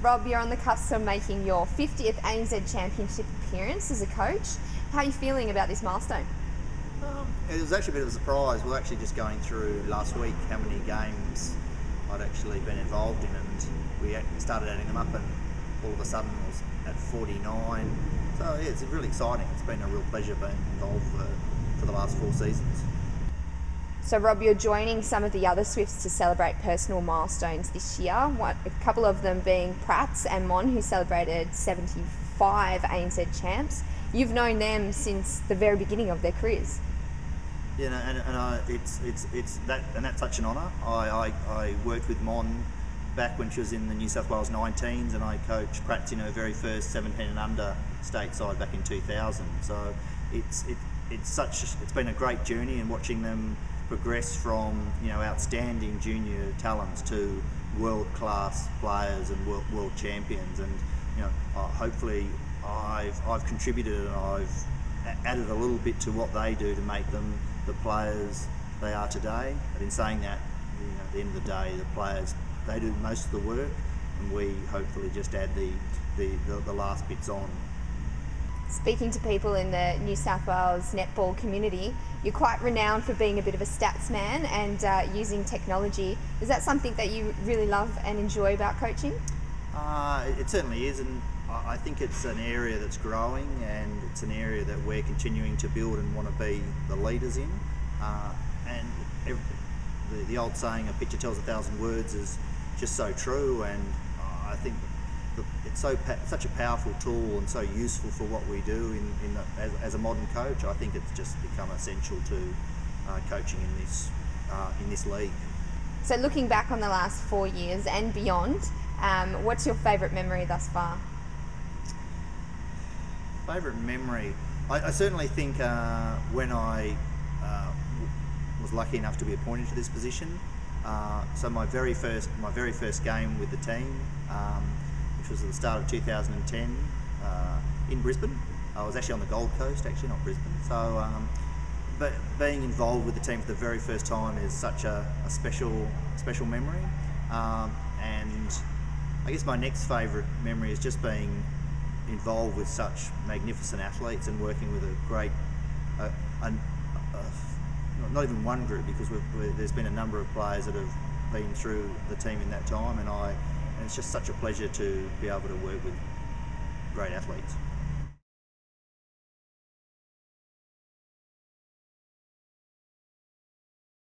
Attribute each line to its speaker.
Speaker 1: Rob, you're on the cusp of making your 50th ANZ Championship appearance as a coach. How are you feeling about this milestone?
Speaker 2: It was actually a bit of a surprise. We were actually just going through last week how many games I'd actually been involved in, and we started adding them up, and all of a sudden it was at 49. So yeah, it's really exciting. It's been a real pleasure being involved for the last 4 seasons.
Speaker 1: So Rob, you're joining some of the other Swifts to celebrate personal milestones this year. A couple of them being Prats and Mon, who celebrated 75 ANZ champs. You've known them since the very beginning of their careers.
Speaker 2: Yeah, and that's such an honour. I worked with Mon back when she was in the New South Wales 19s, and I coached Prats in her very first 17 and under stateside back in 2000. So it's been a great journey, and watching them progress from outstanding junior talents to world-class players and world champions, and hopefully I've contributed and I've added a little bit to what they do to make them the players they are today. But in saying that, at the end of the day, the players, they do most of the work, and we hopefully just add the last bits on.
Speaker 1: Speaking to people in the New South Wales netball community, you're quite renowned for being a bit of a stats man and using technology. Is that something that you really love and enjoy about coaching?
Speaker 2: It certainly is, and I think it's an area that's growing, and it's an area that we're continuing to build and want to be the leaders in. And the old saying, "A picture tells 1,000 words," is just so true, and I think it's such a powerful tool and so useful for what we do as a modern coach. I think it's just become essential to coaching in this league.
Speaker 1: So looking back on the last 4 years and beyond, what's your favourite memory thus far?
Speaker 2: Favourite memory? I certainly think when I was lucky enough to be appointed to this position. So my very first game with the team, which was at the start of 2010 in Brisbane. I was actually on the Gold Coast, actually, not Brisbane. So, but being involved with the team for the very first time is such a special memory. And I guess my next favourite memory is just being involved with such magnificent athletes and working with a great, not even one group, because there's been a number of players that have been through the team in that time, and it's just such a pleasure to be able to work with great athletes.